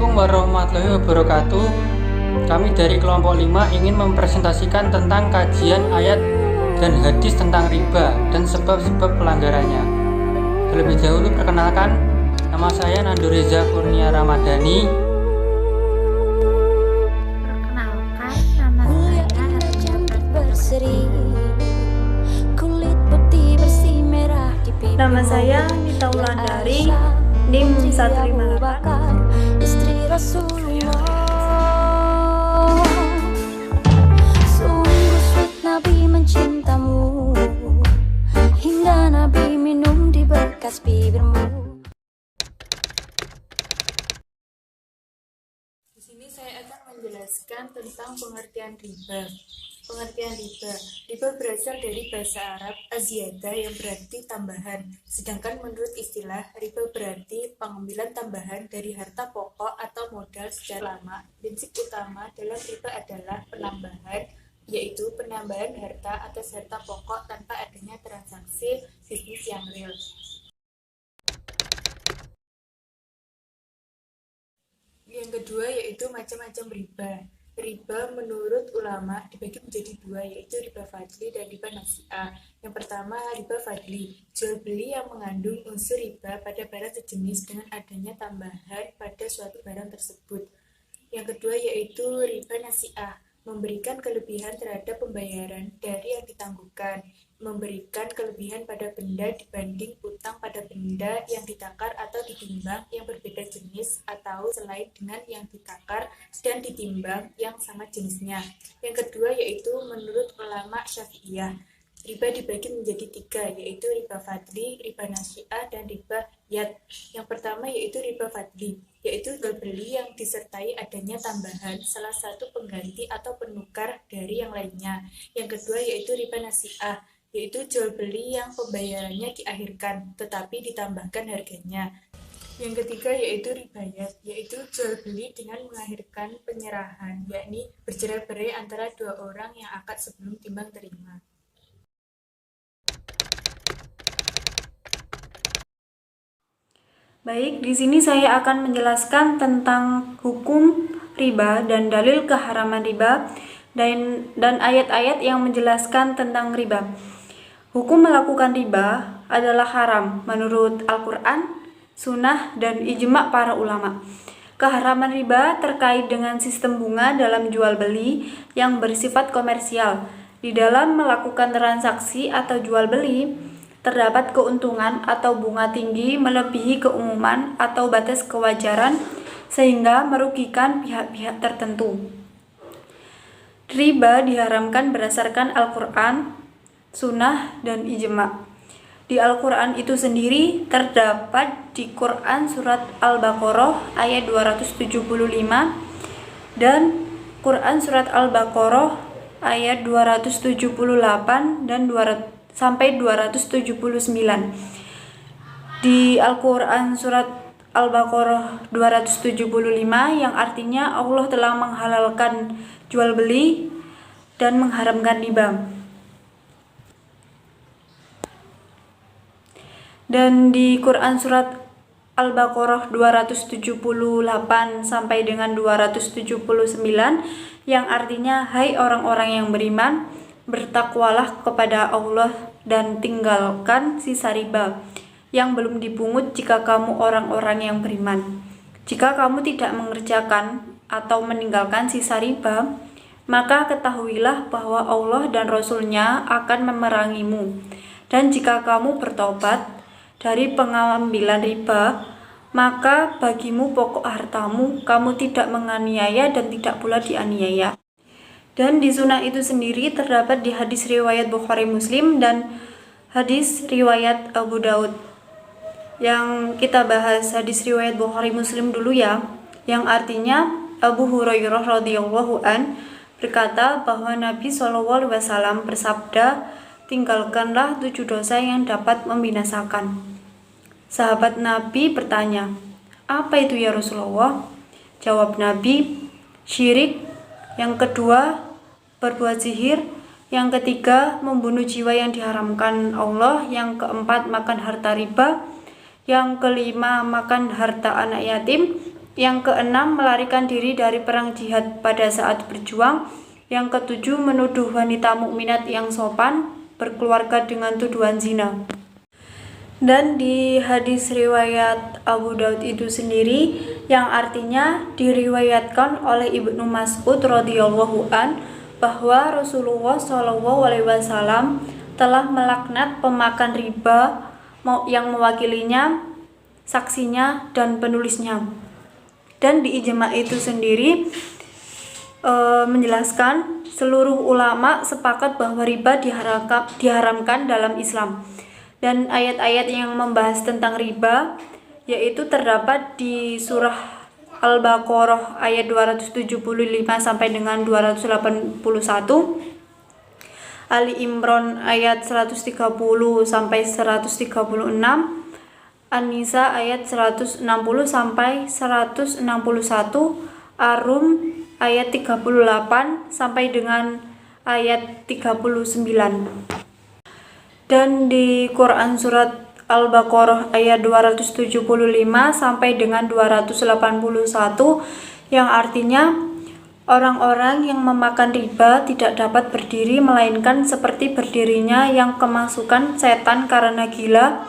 Assalamualaikum warahmatullahi wabarakatuh. Kami dari kelompok 5 ingin mempresentasikan tentang kajian ayat dan hadis tentang riba dan sebab-sebab pelanggarannya. Terlebih dahulu perkenalkan, nama saya Nando Reza Kurnia Ramadhani. Perkenalkan, nama saya Harja Berseri, kulit putih bersih merah di pipi. Nama saya Nita Wulandari, NIM 158. Istri Rasulullah. Sungguh sweet Nabi mencintamu, hingga Nabi minum di bekas bibirmu. Di sini saya akan menjelaskan tentang pengertian riba. Pengertian riba. Riba berasal dari bahasa Arab aziyadah yang berarti tambahan. Sedangkan menurut istilah, riba berarti pengambilan tambahan dari harta pokok atau modal secara lama. Prinsip utama dalam riba adalah penambahan, yaitu penambahan harta atas harta pokok tanpa adanya transaksi bisnis yang real. Yang kedua yaitu macam-macam riba. Riba menurut ulama dibagi menjadi dua, yaitu riba fadli dan riba nasi'ah. Yang pertama, riba fadli, jual beli yang mengandung unsur riba pada barang sejenis dengan adanya tambahan pada suatu barang tersebut. Yang kedua yaitu riba nasi'ah, memberikan kelebihan terhadap pembayaran dari yang ditangguhkan, memberikan kelebihan pada benda dibanding utang pada benda yang ditakar atau ditimbang yang berbeda jenis atau selain dengan yang ditakar dan ditimbang yang sama jenisnya. Yang kedua yaitu menurut ulama Syafi'iyah, riba dibagi menjadi tiga, yaitu riba fadli, riba nasi'ah, dan riba yad. Yang pertama yaitu riba fadli, yaitu jual beli yang disertai adanya tambahan salah satu pengganti atau penukar dari yang lainnya. Yang kedua yaitu riba nasi'ah, yaitu jual beli yang pembayarannya diakhirkan tetapi ditambahkan harganya. Yang ketiga yaitu riba yad, yaitu jual beli dengan mengakhirkan penyerahan, yakni bercerai-berai antara dua orang yang akad sebelum timbang terima. Baik, di sini saya akan menjelaskan tentang hukum riba dan dalil keharaman riba dan ayat-ayat yang menjelaskan tentang riba. Hukum melakukan riba adalah haram menurut Al-Quran, Sunnah, dan ijma' para ulama. Keharaman riba terkait dengan sistem bunga dalam jual beli yang bersifat komersial. Di dalam melakukan transaksi atau jual beli, terdapat keuntungan atau bunga tinggi melebihi keumuman atau batas kewajaran sehingga merugikan pihak-pihak tertentu. Riba diharamkan berdasarkan Al-Quran, Sunnah, dan ijma'. Di Al-Quran itu sendiri terdapat di Quran surat Al-Baqarah ayat 275 dan Quran surat Al-Baqarah ayat 278 dan sampai 279. Di Al-Quran surat Al-Baqarah 275 yang artinya Allah telah menghalalkan jual beli dan mengharamkan riba. Dan di Quran surat Al-Baqarah 278 sampai dengan 279 yang artinya hai orang-orang yang beriman, bertakwalah kepada Allah dan tinggalkan sisa riba yang belum dipungut jika kamu orang-orang yang beriman. Jika kamu tidak mengerjakan atau meninggalkan sisa riba, maka ketahuilah bahwa Allah dan Rasul-Nya akan memerangimu. Dan jika kamu bertobat dari pengambilan riba, maka bagimu pokok hartamu, kamu tidak menganiaya dan tidak pula dianiaya. Dan di sunnah itu sendiri terdapat di hadis riwayat Bukhari Muslim dan hadis riwayat Abu Daud. Yang kita bahas hadis riwayat Bukhari Muslim dulu ya, yang artinya Abu Hurairah radhiyallahu an berkata bahwa Nabi SAW bersabda, tinggalkanlah 7 dosa yang dapat membinasakan. Sahabat Nabi bertanya, apa itu ya Rasulullah? Jawab Nabi, syirik. Yang kedua, berbuat sihir. Yang ketiga, membunuh jiwa yang diharamkan Allah. Yang keempat, makan harta riba. Yang kelima, makan harta anak yatim. Yang keenam, melarikan diri dari perang jihad pada saat berjuang. Yang ketujuh, menuduh wanita mukminat yang sopan berkeluarga dengan tuduhan zina. Dan di hadis riwayat Abu Daud itu sendiri, yang artinya diriwayatkan oleh Ibnu Mas'ud radhiyallahu an bahwa Rasulullah SAW telah melaknat pemakan riba yang mewakilinya, saksinya, dan penulisnya. Dan di ijma itu sendiri menjelaskan seluruh ulama sepakat bahwa riba diharamkan dalam Islam. Dan ayat-ayat yang membahas tentang riba yaitu terdapat di surah Al-Baqarah ayat 275 sampai dengan 281, Ali Imran ayat 130 sampai 136, An-Nisa ayat 160 sampai 161, Ar-Rum ayat 38 sampai dengan ayat 39. Dan di Quran surat Al-Baqarah ayat 275 sampai dengan 281, yang artinya orang-orang yang memakan riba tidak dapat berdiri melainkan seperti berdirinya yang kemasukan setan karena gila.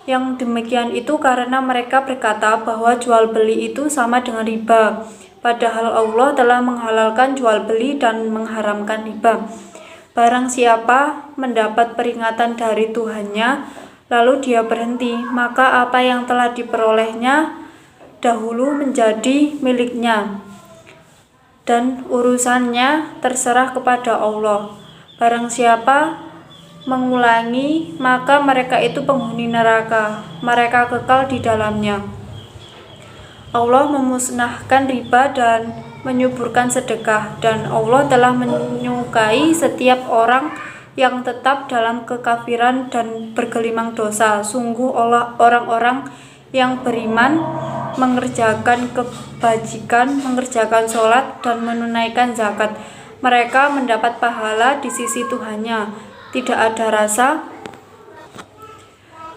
Yang demikian itu karena mereka berkata bahwa jual beli itu sama dengan riba, padahal Allah telah menghalalkan jual beli dan mengharamkan riba. Barang siapa mendapat peringatan dari Tuhannya, lalu dia berhenti, maka apa yang telah diperolehnya dahulu menjadi miliknya, dan urusannya terserah kepada Allah. Barang siapa mengulangi, maka mereka itu penghuni neraka, mereka kekal di dalamnya. Allah memusnahkan riba dan menyuburkan sedekah, dan Allah telah menyukai setiap orang yang tetap dalam kekafiran dan bergelimang dosa. Sungguh orang-orang yang beriman mengerjakan kebajikan, mengerjakan sholat dan menunaikan zakat, mereka mendapat pahala di sisi Tuhannya. Tidak ada rasa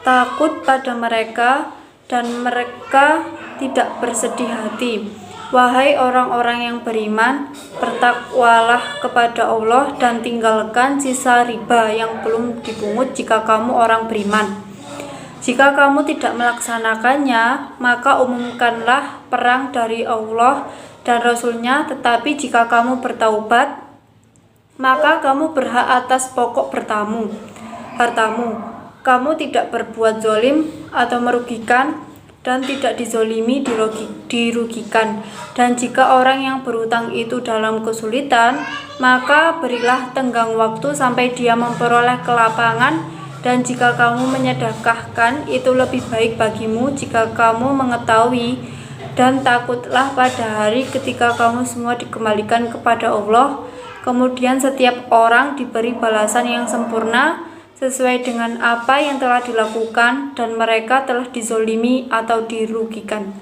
takut pada mereka dan mereka tidak bersedih hati. Wahai orang-orang yang beriman, bertakwalah kepada Allah dan tinggalkan sisa riba yang belum dipungut jika kamu orang beriman. Jika kamu tidak melaksanakannya, maka umumkanlah perang dari Allah dan Rasul-Nya, tetapi jika kamu bertaubat, maka kamu berhak atas pokok hartamu. Kamu tidak berbuat zalim atau merugikan, dan tidak dizolimi dirugikan. Dan jika orang yang berutang itu dalam kesulitan, maka berilah tenggang waktu sampai dia memperoleh kelapangan. Dan jika kamu menyedekahkan, itu lebih baik bagimu jika kamu mengetahui. Dan takutlah pada hari ketika kamu semua dikembalikan kepada Allah, kemudian setiap orang diberi balasan yang sempurna sesuai dengan apa yang telah dilakukan, dan mereka telah dizolimi atau dirugikan.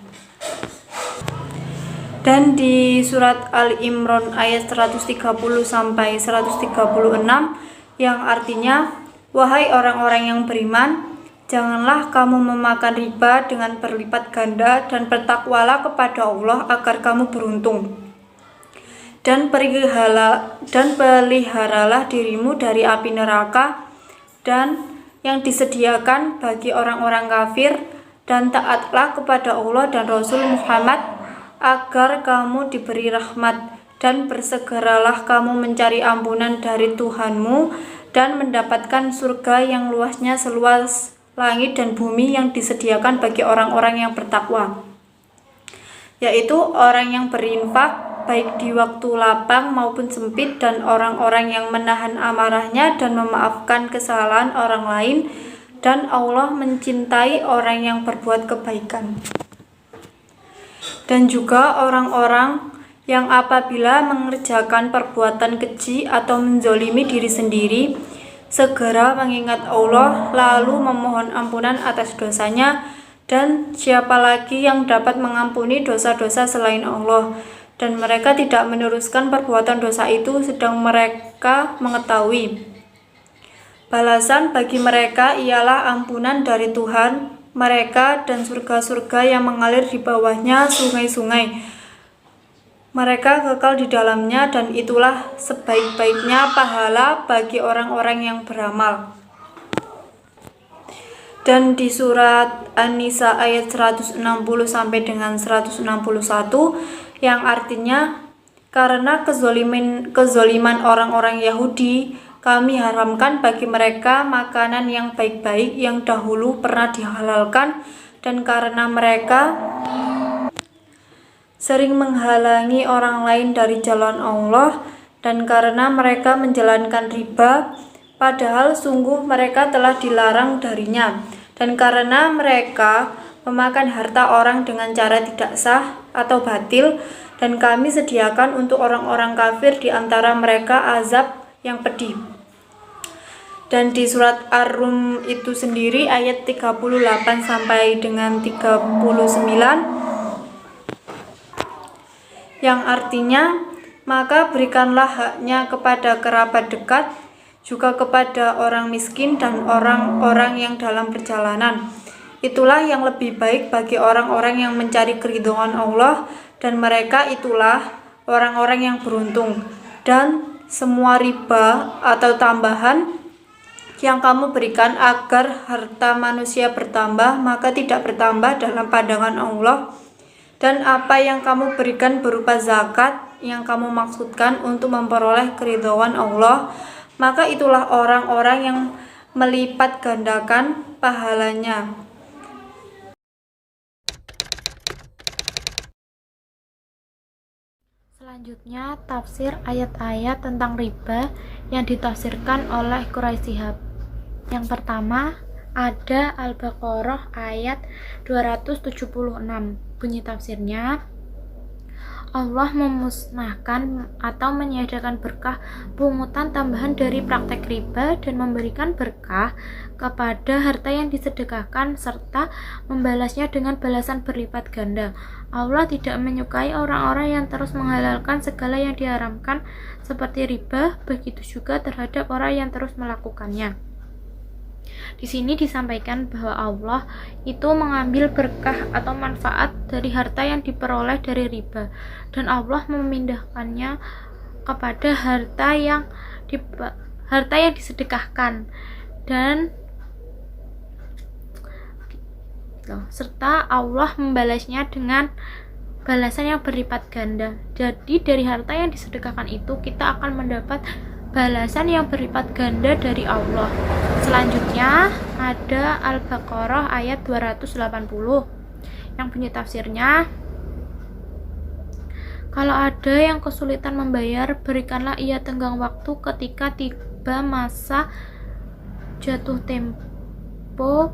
Dan di surat Al-Imran ayat 130 sampai 136, yang artinya, wahai orang-orang yang beriman, janganlah kamu memakan riba dengan berlipat ganda, dan bertakwalah kepada Allah agar kamu beruntung. Dan peliharalah dirimu dari api neraka dan yang disediakan bagi orang-orang kafir, dan taatlah kepada Allah dan Rasul Muhammad agar kamu diberi rahmat, dan bersegeralah kamu mencari ampunan dari Tuhanmu dan mendapatkan surga yang luasnya seluas langit dan bumi yang disediakan bagi orang-orang yang bertakwa, yaitu orang yang berinfak baik di waktu lapang maupun sempit, dan orang-orang yang menahan amarahnya dan memaafkan kesalahan orang lain, dan Allah mencintai orang yang berbuat kebaikan. Dan juga orang-orang yang apabila mengerjakan perbuatan keji atau menzolimi diri sendiri, segera mengingat Allah lalu memohon ampunan atas dosanya, dan siapa lagi yang dapat mengampuni dosa-dosa selain Allah. Dan mereka tidak meneruskan perbuatan dosa itu sedang mereka mengetahui. Balasan bagi mereka ialah ampunan dari Tuhan mereka dan surga-surga yang mengalir di bawahnya sungai-sungai. Mereka kekal di dalamnya dan itulah sebaik-baiknya pahala bagi orang-orang yang beramal. Dan di surat An-Nisa ayat 160 sampai dengan 161 yang artinya, karena kezoliman orang-orang Yahudi, kami haramkan bagi mereka makanan yang baik-baik yang dahulu pernah dihalalkan, dan karena mereka sering menghalangi orang lain dari jalan Allah, dan karena mereka menjalankan riba, padahal sungguh mereka telah dilarang darinya, dan karena mereka memakan harta orang dengan cara tidak sah atau batil, dan kami sediakan untuk orang-orang kafir di antara mereka azab yang pedih. Dan di surat Ar-Rum itu sendiri ayat 38 sampai dengan 39 yang artinya, maka berikanlah haknya kepada kerabat dekat, juga kepada orang miskin dan orang-orang yang dalam perjalanan. Itulah yang lebih baik bagi orang-orang yang mencari keridhaan Allah, dan mereka itulah orang-orang yang beruntung. Dan semua riba atau tambahan yang kamu berikan agar harta manusia bertambah, maka tidak bertambah dalam pandangan Allah. Dan apa yang kamu berikan berupa zakat yang kamu maksudkan untuk memperoleh keridhaan Allah, maka itulah orang-orang yang melipat gandakan pahalanya. Selanjutnya, tafsir ayat-ayat tentang riba yang ditafsirkan oleh Quraisy Shihab. Yang pertama, ada Al-Baqarah ayat 276. Bunyi tafsirnya, Allah memusnahkan atau meniadakan berkah pungutan tambahan dari praktek riba dan memberikan berkah kepada harta yang disedekahkan serta membalasnya dengan balasan berlipat ganda. Allah tidak menyukai orang-orang yang terus menghalalkan segala yang diharamkan seperti riba, begitu juga terhadap orang yang terus melakukannya. Di sini disampaikan bahwa Allah itu mengambil berkah atau manfaat dari harta yang diperoleh dari riba, dan Allah memindahkannya kepada harta yang disedekahkan dan serta Allah membalasnya dengan balasan yang berlipat ganda. Jadi dari harta yang disedekahkan itu kita akan mendapat balasan yang berlipat ganda dari Allah. Selanjutnya ada Al-Baqarah ayat 280 yang bunyi tafsirnya, kalau ada yang kesulitan membayar, berikanlah ia tenggang waktu ketika tiba masa jatuh tempo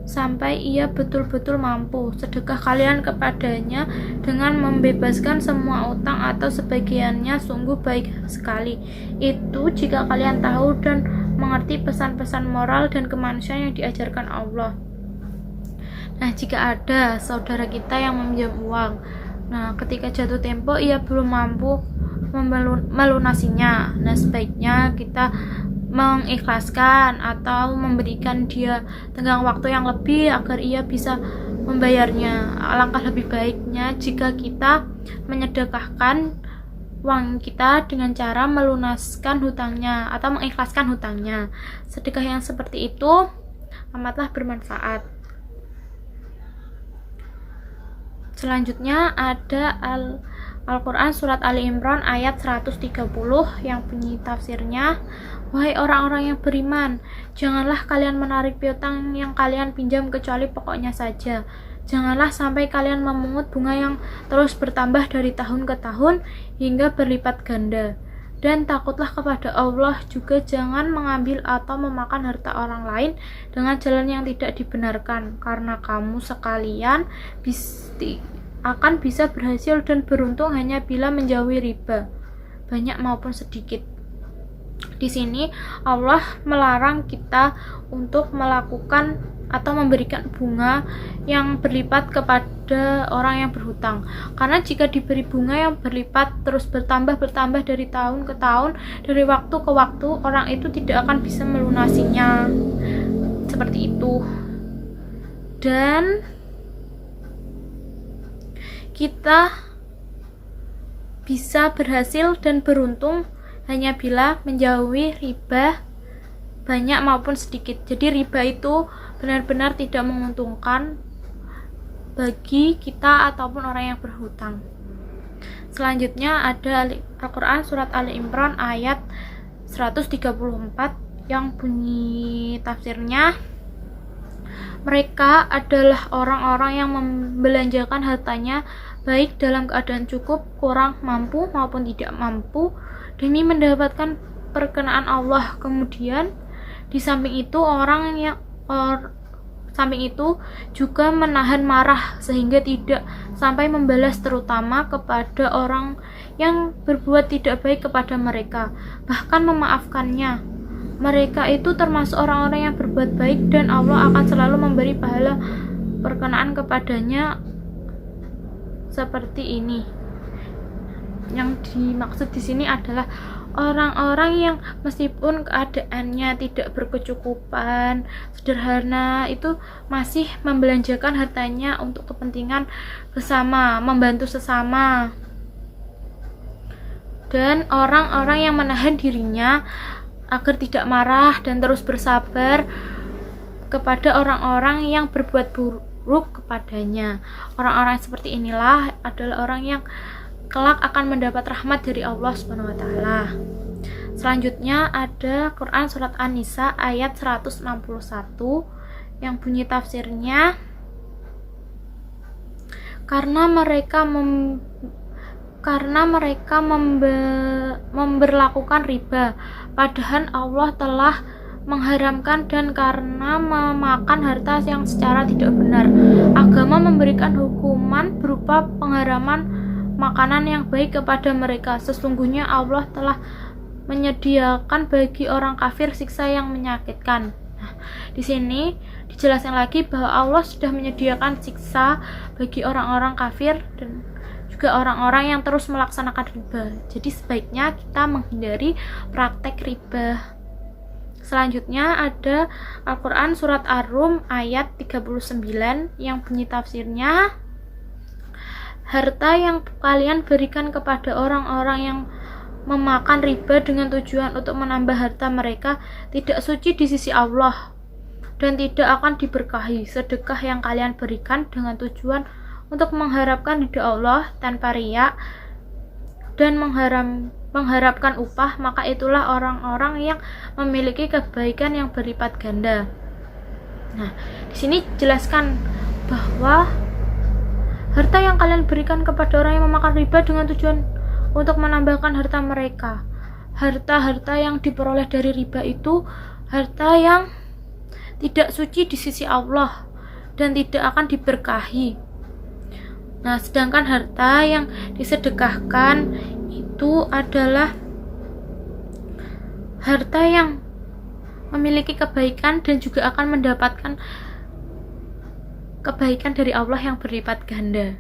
sampai ia betul-betul mampu. Sedekah kalian kepadanya dengan membebaskan semua utang atau sebagiannya sungguh baik sekali. Itu jika kalian tahu dan mengerti pesan-pesan moral dan kemanusiaan yang diajarkan Allah. Nah, jika ada saudara kita yang meminjam uang, nah ketika jatuh tempo ia belum mampu melunasinya, nah sebaiknya kita mengikhlaskan atau memberikan dia tenggang waktu yang lebih agar ia bisa membayarnya. Alangkah lebih baiknya jika kita menyedekahkan uang kita dengan cara melunaskan hutangnya atau mengikhlaskan hutangnya. Sedekah yang seperti itu amatlah bermanfaat. Selanjutnya ada Al-Quran surat Ali Imran ayat 130 yang bunyi tafsirnya, wahai orang-orang yang beriman, janganlah kalian menarik piutang yang kalian pinjam kecuali pokoknya saja. Janganlah sampai kalian memungut bunga yang terus bertambah dari tahun ke tahun hingga berlipat ganda. Dan takutlah kepada Allah juga, jangan mengambil atau memakan harta orang lain dengan jalan yang tidak dibenarkan, karena kamu sekalian akan bisa berhasil dan beruntung hanya bila menjauhi riba, banyak maupun sedikit. Di sini Allah melarang kita untuk melakukan atau memberikan bunga yang berlipat kepada orang yang berhutang, karena jika diberi bunga yang berlipat terus bertambah dari tahun ke tahun, dari waktu ke waktu, orang itu tidak akan bisa melunasinya. Seperti itu. dan kita bisa berhasil dan beruntung hanya bila menjauhi riba banyak maupun sedikit. Jadi riba itu benar-benar tidak menguntungkan bagi kita ataupun orang yang berhutang. Selanjutnya ada Al-Quran surat Ali Imran ayat 134 yang bunyi tafsirnya, mereka adalah orang-orang yang membelanjakan hartanya baik dalam keadaan cukup, kurang mampu maupun tidak mampu demi mendapatkan perkenaan Allah. Kemudian di samping itu juga menahan marah sehingga tidak sampai membalas, terutama kepada orang yang berbuat tidak baik kepada mereka, bahkan memaafkannya. Mereka itu termasuk orang-orang yang berbuat baik dan Allah akan selalu memberi pahala perkenaan kepadanya seperti ini. Yang dimaksud di sini adalah orang-orang yang meskipun keadaannya tidak berkecukupan, sederhana, itu masih membelanjakan hartanya untuk kepentingan bersama, membantu sesama. Dan orang-orang yang menahan dirinya agar tidak marah dan terus bersabar kepada orang-orang yang berbuat buruk kepadanya. Orang-orang seperti inilah adalah orang yang kelak akan mendapat rahmat dari Allah Subhanahu wa taala. Selanjutnya ada Quran surat An-Nisa ayat 161 yang bunyi tafsirnya, karena mereka memberlakukan riba padahal Allah telah mengharamkan, dan karena memakan harta yang secara tidak benar. Agama memberikan hukuman berupa pengharaman makanan yang baik kepada mereka. Sesungguhnya Allah telah menyediakan bagi orang kafir siksa yang menyakitkan. Nah, di sini dijelaskan lagi bahwa Allah sudah menyediakan siksa bagi orang-orang kafir dan juga orang-orang yang terus melaksanakan riba. Jadi sebaiknya kita menghindari praktek riba. Selanjutnya ada Al-Quran surat Ar-Rum ayat 39 yang bunyi tafsirnya, harta yang kalian berikan kepada orang-orang yang memakan riba dengan tujuan untuk menambah harta mereka tidak suci di sisi Allah dan tidak akan diberkahi. Sedekah yang kalian berikan dengan tujuan untuk mengharapkan ridha Allah tanpa riya dan mengharapkan upah, maka itulah orang-orang yang memiliki kebaikan yang berlipat ganda. Nah, di sini jelaskan bahwa harta yang kalian berikan kepada orang yang memakan riba dengan tujuan untuk menambahkan harta mereka. Harta-harta yang diperoleh dari riba itu harta yang tidak suci di sisi Allah dan tidak akan diberkahi. Nah, sedangkan harta yang disedekahkan itu adalah harta yang memiliki kebaikan dan juga akan mendapatkan kebaikan dari Allah yang berlipat ganda.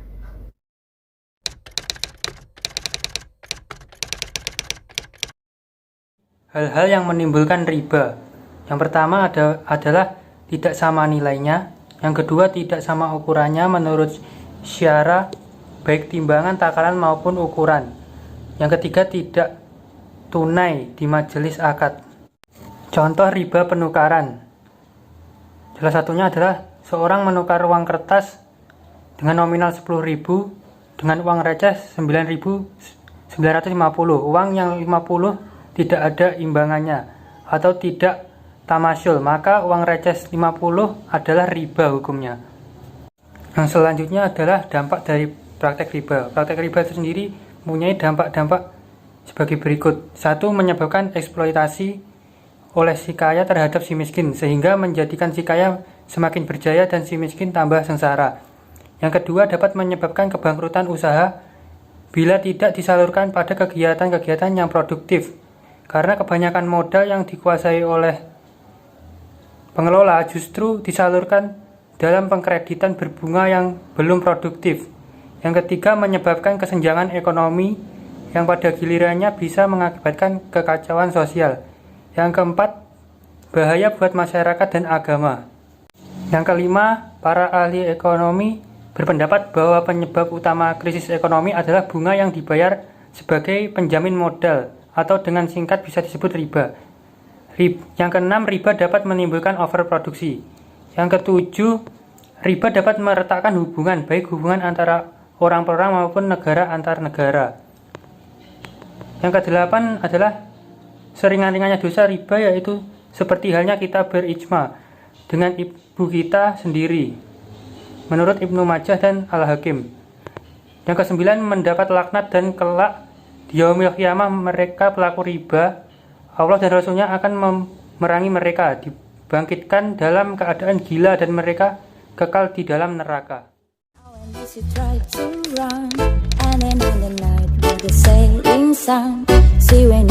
Hal-hal yang menimbulkan riba. Yang pertama adalah tidak sama nilainya. Yang kedua, tidak sama ukurannya menurut syara, baik timbangan, takaran maupun ukuran. Yang ketiga, tidak tunai di majelis akad. Contoh riba penukaran. Salah satunya adalah seorang menukar uang kertas dengan nominal 10.000 dengan uang receh 9.950. Uang yang 50 tidak ada imbangannya atau tidak tamasyul, maka uang receh 50 adalah riba hukumnya. Yang selanjutnya adalah dampak dari praktek riba. Praktek riba itu sendiri mempunyai dampak-dampak sebagai berikut. 1. Menyebabkan eksploitasi oleh si kaya terhadap si miskin, sehingga menjadikan si kaya semakin berjaya dan si miskin tambah sengsara. Yang kedua, dapat menyebabkan kebangkrutan usaha bila tidak disalurkan pada kegiatan-kegiatan yang produktif, karena kebanyakan modal yang dikuasai oleh pengelola justru disalurkan dalam pengkreditan berbunga yang belum produktif. Yang ketiga, menyebabkan kesenjangan ekonomi yang pada gilirannya bisa mengakibatkan kekacauan sosial. Yang keempat, bahaya buat masyarakat dan agama. Yang kelima, para ahli ekonomi berpendapat bahwa penyebab utama krisis ekonomi adalah bunga yang dibayar sebagai penjamin modal atau dengan singkat bisa disebut riba. Yang keenam, riba dapat menimbulkan overproduksi. Yang ketujuh, riba dapat meretakkan hubungan, baik hubungan antara orang per orang maupun negara antar negara. Yang kedelapan adalah seringan-ringannya dosa riba, yaitu seperti halnya kita berijma dengan ibu kita sendiri, menurut Ibnu Majah dan Al-Hakim. Yang kesembilan, mendapat laknat dan kelak di yaumil qiyamah mereka pelaku riba. Allah dan Rasulnya akan memerangi mereka, dibangkitkan dalam keadaan gila dan mereka kekal di dalam neraka. See when